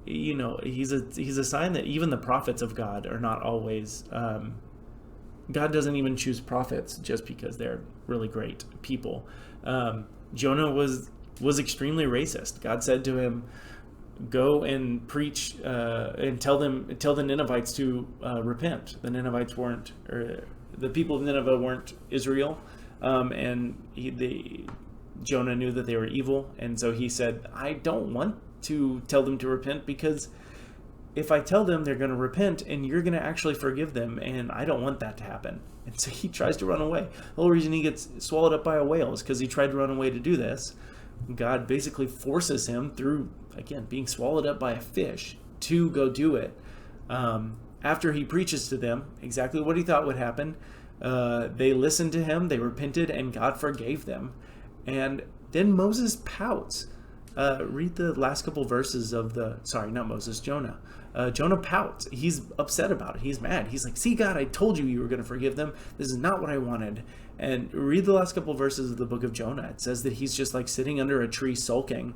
He's a sign that even the prophets of God are not always. God doesn't even choose prophets just because they're really great people. Jonah was extremely racist. God said to him, "Go and preach and tell the Ninevites to repent." The Ninevites the people of Nineveh weren't Israel, and Jonah knew that they were evil, and so he said, "I don't want to tell them to repent, because if I tell them, they're going to repent, and you're going to actually forgive them, and I don't want that to happen." And so he tries to run away. The whole reason he gets swallowed up by a whale is because he tried to run away to do this. God basically forces him through, again, being swallowed up by a fish to go do it. After he preaches to them exactly what he thought would happen, they listened to him, they repented, and God forgave them. And then Moses pouts. Read the last couple verses of Jonah. Jonah pouts. He's upset about it. He's mad. He's like, "See, God, I told you were going to forgive them. This is not what I wanted." And read the last couple verses of the book of Jonah. It says that he's just like sitting under a tree sulking.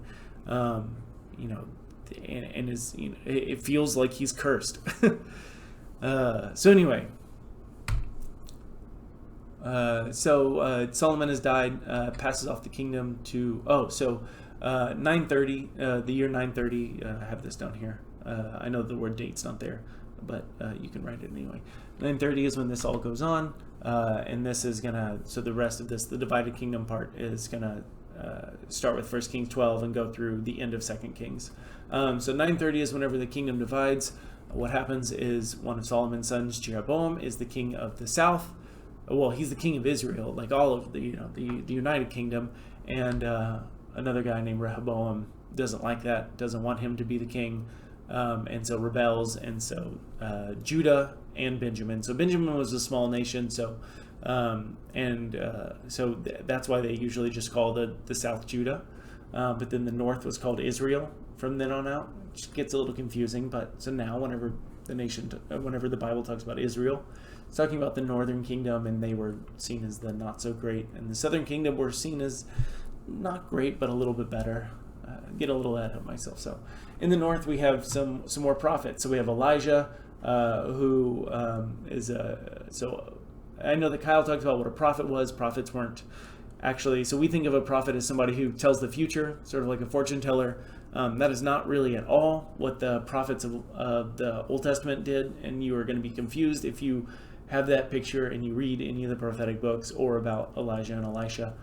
and is, you know, it feels like he's cursed. So anyway, Solomon has died, passes off the kingdom to 930, the year 930. I have this down here. I know the word date's not there, but you can write it anyway. 930 is when this all goes on, and this is gonna. So the rest of this, the divided kingdom part, is gonna start with 1 Kings 12 and go through the end of 2 Kings. So 930 is whenever the kingdom divides. What happens is one of Solomon's sons, Jeroboam, is the king of the south. Well, he's the king of Israel, like all of the United Kingdom, and another guy named Rehoboam doesn't like that, doesn't want him to be the king, and so rebels, and so Judah and Benjamin. So Benjamin was a small nation, so that's why they usually just call the south Judah, but then the north was called Israel from then on out. It just gets a little confusing, but so now whenever the Bible talks about Israel, it's talking about the northern kingdom, and they were seen as the not so great, and the southern kingdom were seen as not great but a little bit better. Get a little ahead of myself. So in the north we have some more prophets. So we have Elijah, who is so I know that Kyle talked about what a prophet was. Prophets weren't actually, so we think of a prophet as somebody who tells the future, sort of like a fortune teller. That is not really at all what the prophets of the Old Testament did, and you are going to be confused if you have that picture and you read any of the prophetic books or about Elijah and Elisha.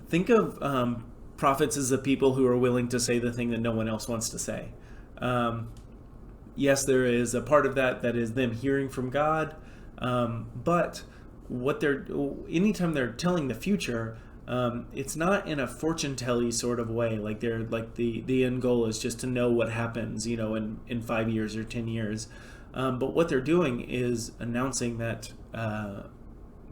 Think of prophets as the people who are willing to say the thing that no one else wants to say. Yes, there is a part of that is them hearing from God, but anytime they're telling the future, it's not in a fortune telly sort of way. Like they're like the end goal is just to know what happens, in 5 years or 10 years. But what they're doing is announcing that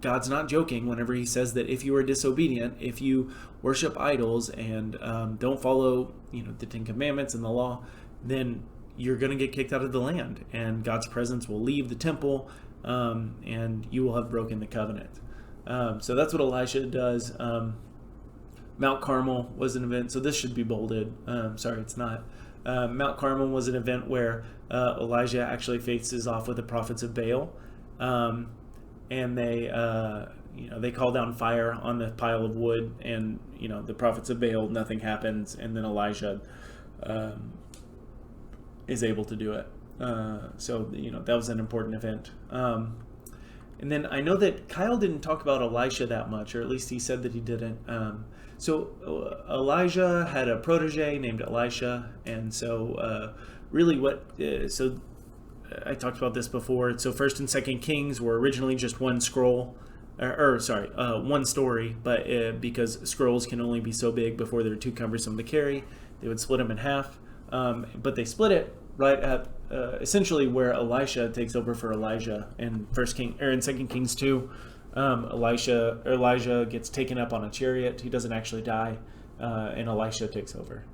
God's not joking whenever he says that if you are disobedient, if you worship idols and don't follow, the Ten Commandments and the law, then you're going to get kicked out of the land, and God's presence will leave the temple, and you will have broken the covenant. So that's what Elisha does. Mount Carmel was an event, so this should be bolded. Sorry, it's not. Mount Carmel was an event where Elijah actually faces off with the prophets of Baal, and they call down fire on the pile of wood, and the prophets of Baal, nothing happens, and then Elijah is able to do it. So that was an important event. And then I know that Kyle didn't talk about Elisha that much, or at least he said that he didn't. So Elijah had a protege named Elisha, and so so I talked about this before. So 1st and 2nd Kings were originally just one scroll, one story, but because scrolls can only be so big before they're too cumbersome to carry, they would split them in half. But they split it right at essentially where Elisha takes over for Elijah in 2 Kings 2. Elijah gets taken up on a chariot. He doesn't actually die, and Elisha takes over.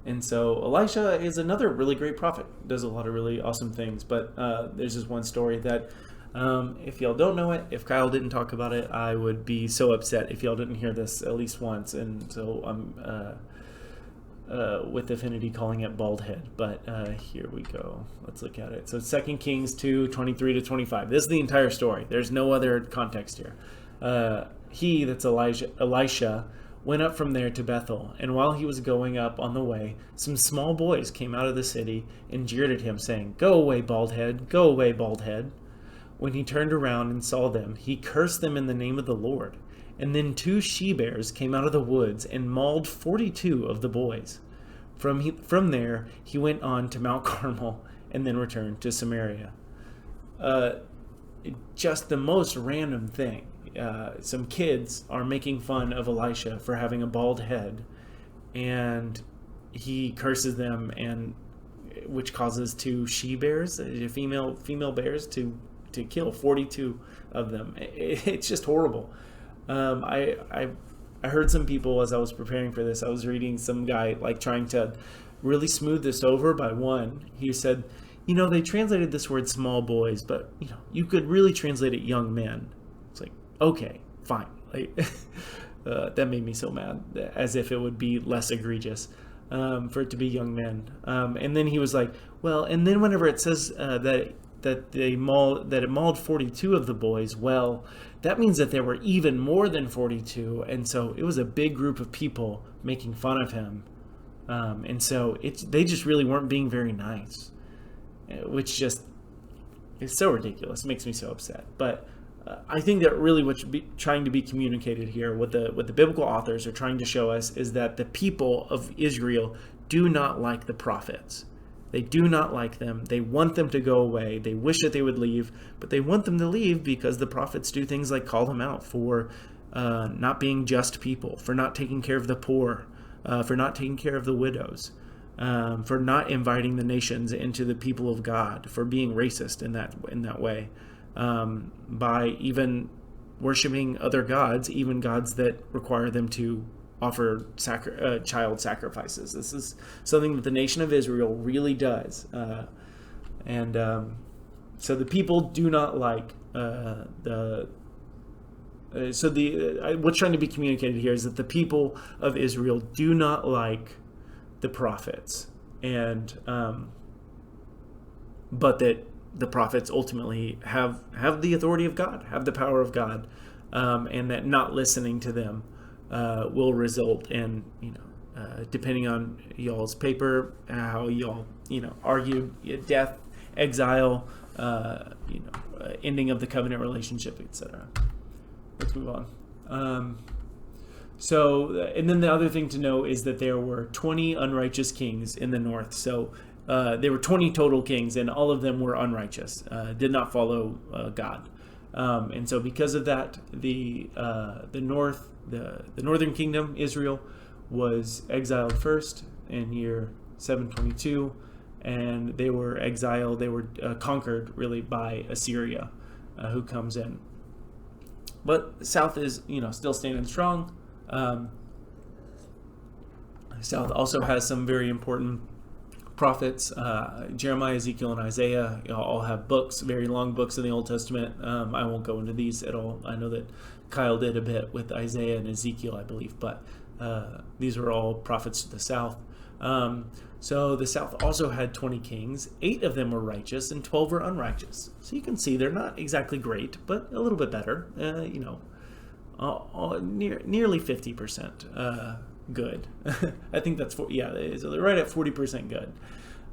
And so Elisha is another really great prophet. Does a lot of really awesome things. But there's this one story that if y'all don't know it, if Kyle didn't talk about it, I would be so upset if y'all didn't hear this at least once. And so I'm with Affinity calling it bald head. But here we go. Let's look at it. So 2 Kings 2, 23 to 25. This is the entire story. There's no other context here. That's Elisha, went up from there to Bethel, and while he was going up on the way, some small boys came out of the city and jeered at him, saying, "Go away, bald head! Go away, bald head!" When he turned around and saw them, he cursed them in the name of the Lord. And then 2 she-bears came out of the woods and mauled 42 of the boys. From there, he went on to Mount Carmel and then returned to Samaria. Just the most random thing. Some kids are making fun of Elisha for having a bald head, and he curses them, and which causes 2 she-bears, female bears, to kill 42 of them. It's just horrible. I heard some people, as I was preparing for this, I was reading some guy trying to really smooth this over by one. He said, they translated this word small boys, but you could really translate it young men. It's like, okay, fine. Like, that made me so mad, as if it would be less egregious for it to be young men. And then he was like, well, and then whenever it says that it mauled 42 of the boys, well, that means that there were even more than 42, and so it was a big group of people making fun of him, and so they just really weren't being very nice, which just is so ridiculous. It makes me so upset. But I think that really what's trying to be communicated here, what the biblical authors are trying to show us, is that the people of Israel do not like the prophets. They do not like them. They want them to go away. They wish that they would leave, but they want them to leave because the prophets do things like call them out for not being just people, for not taking care of the poor, for not taking care of the widows, for not inviting the nations into the people of God, for being racist in that way, by even worshiping other gods, even gods that require them to offer child sacrifices. This is something that the nation of Israel really does, and so the people do not like what's trying to be communicated here is that the people of Israel do not like the prophets, and but that the prophets ultimately have the authority of God, have the power of God, and that not listening to them will result in, depending on y'all's paper, how y'all, argue death, exile, ending of the covenant relationship, etc. Let's move on. And then the other thing to know is that there were 20 unrighteous kings in the north. So there were 20 total kings, and all of them were unrighteous, did not follow God. And so because of that, the northern kingdom, Israel, was exiled first in year 722, and they were exiled. They were conquered really by Assyria, who comes in. But the south is, still standing strong. South also has some very important prophets. Jeremiah, Ezekiel, and Isaiah all have books, very long books in the Old Testament. I won't go into these at all. I know that Kyle did a bit with Isaiah and Ezekiel, I believe, but these were all prophets to the south. So the south also had 20 kings. 8 of them were righteous and 12 were unrighteous. So you can see they're not exactly great, but a little bit better. Nearly 50% good. I think that's so they're right at 40% good.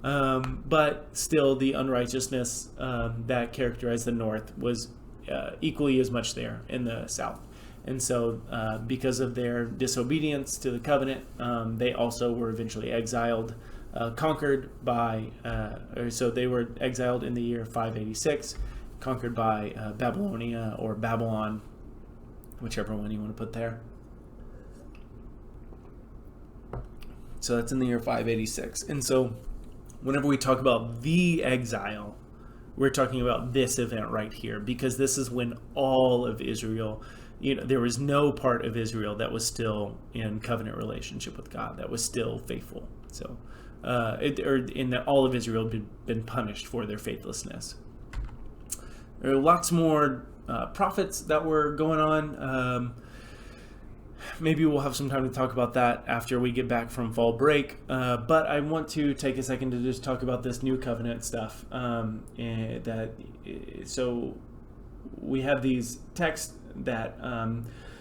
But still, the unrighteousness that characterized the north was equally as much there in the south. And so because of their disobedience to the covenant, they also were eventually exiled, conquered by, so they were exiled in the year 586, conquered by Babylonia or Babylon, whichever one you want to put there. So that's in the year 586. And so whenever we talk about the exile, we're talking about this event right here, because this is when all of Israel, there was no part of Israel that was still in covenant relationship with God, that was still faithful. So, in that all of Israel had been punished for their faithlessness. There are lots more prophets that were going on. Maybe we'll have some time to talk about that after we get back from fall break. But I want to take a second to just talk about this new covenant stuff. So we have these texts that,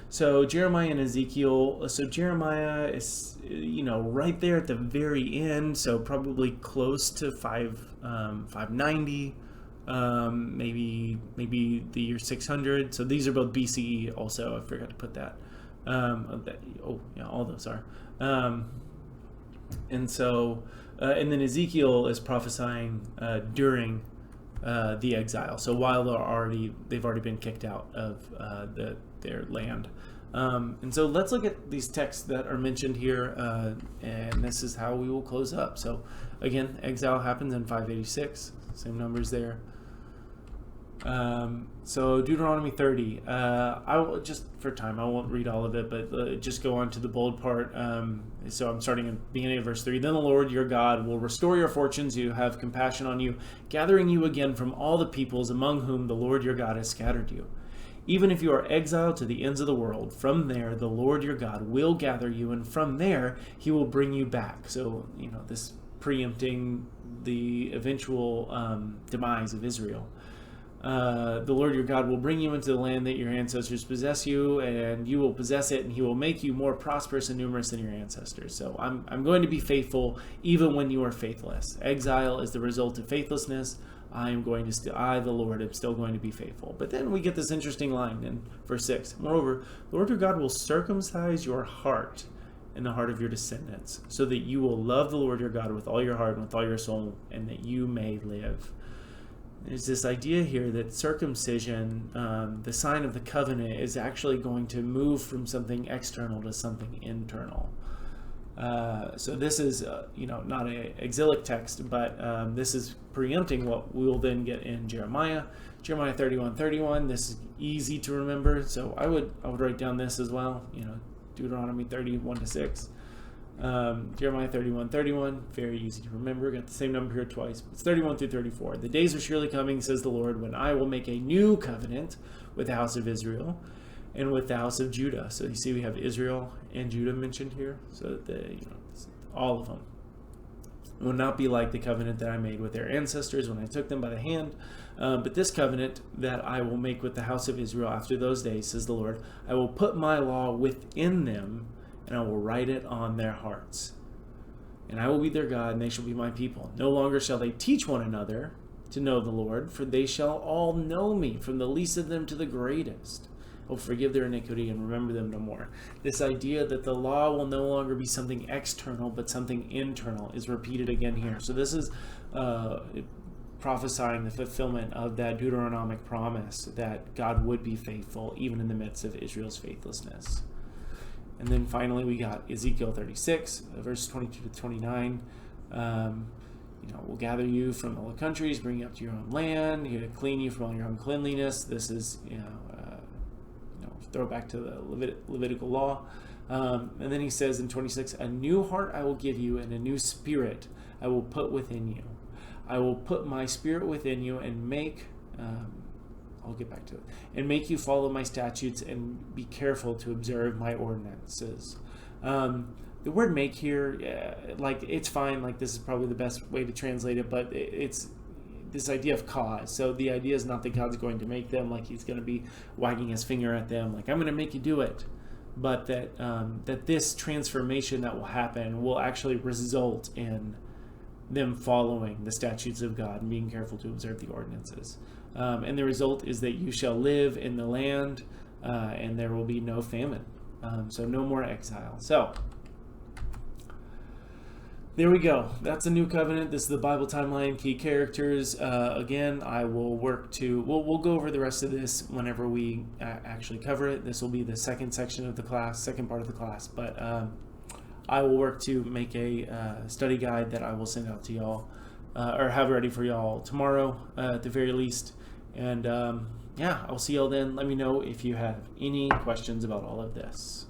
so Jeremiah and Ezekiel. So Jeremiah is, right there at the very end. So probably close to 590. Maybe the year 600. So these are both BCE also. I forgot to put that. All those are. And then Ezekiel is prophesying during the exile. So while they've already been kicked out of their land. And so let's look at these texts that are mentioned here, and this is how we will close up. So again, exile happens in 586, same numbers there. So Deuteronomy 30, I will, just for time, I won't read all of it, but just go on to the bold part. So I'm starting at the beginning of verse 3. Then the Lord your God will restore your fortunes, you have compassion on you, gathering you again from all the peoples among whom the Lord your God has scattered you. Even if you are exiled to the ends of the world, from there the Lord your God will gather you, and from there he will bring you back. So, this preempting the eventual demise of Israel. The Lord your God will bring you into the land that your ancestors possess you, and you will possess it, and he will make you more prosperous and numerous than your ancestors. So I'm going to be faithful even when you are faithless. Exile is the result of faithlessness. I, the Lord, am still going to be faithful. But then we get this interesting line in verse 6. Moreover, the Lord your God will circumcise your heart and the heart of your descendants, so that you will love the Lord your God with all your heart and with all your soul, and that you may live. There's this idea here that circumcision, the sign of the covenant, is actually going to move from something external to something internal. So this is, not an exilic text, but this is preempting what we will then get in Jeremiah. Jeremiah 31:31. This is easy to remember, so I would write down this as well. Deuteronomy 31-6. Jeremiah 31:31, very easy to remember. Got the same number here twice. It's 31 through 34. The days are surely coming, says the Lord, when I will make a new covenant with the house of Israel and with the house of Judah. So you see we have Israel and Judah mentioned here. So all of them. It will not be like the covenant that I made with their ancestors when I took them by the hand. But this covenant that I will make with the house of Israel after those days, says the Lord, I will put my law within them, and I will write it on their hearts. And I will be their God, and they shall be my people. No longer shall they teach one another to know the Lord, for they shall all know me, from the least of them to the greatest. I will forgive their iniquity and remember them no more. This idea that the law will no longer be something external, but something internal, is repeated again here. So this is prophesying the fulfillment of that Deuteronomic promise that God would be faithful, even in the midst of Israel's faithlessness. And then finally, we got Ezekiel 36, verse 22 to 29. We'll gather you from all the countries, bring you up to your own land, here to clean you from all your uncleanliness. This is, throw back to the Levitical law. And then he says in 26, a new heart I will give you, and a new spirit I will put within you. I will put my spirit within you and make... I'll get back to it. And make you follow my statutes and be careful to observe my ordinances. The word make here, it's fine. This is probably the best way to translate it, but it's this idea of cause. So the idea is not that God's going to make them, he's going to be wagging his finger at them, I'm going to make you do it. But that this transformation that will happen will actually result in them following the statutes of God and being careful to observe the ordinances. And the result is that you shall live in the land, and there will be no famine. So no more exile. So there we go. That's a new covenant. This is the Bible timeline, key characters. Again, I will work to... We'll go over the rest of this whenever we actually cover it. This will be the second section of the class, second part of the class. But I will work to make a study guide that I will send out to y'all, or have ready for y'all tomorrow at the very least. And I'll see y'all then. Let me know if you have any questions about all of this.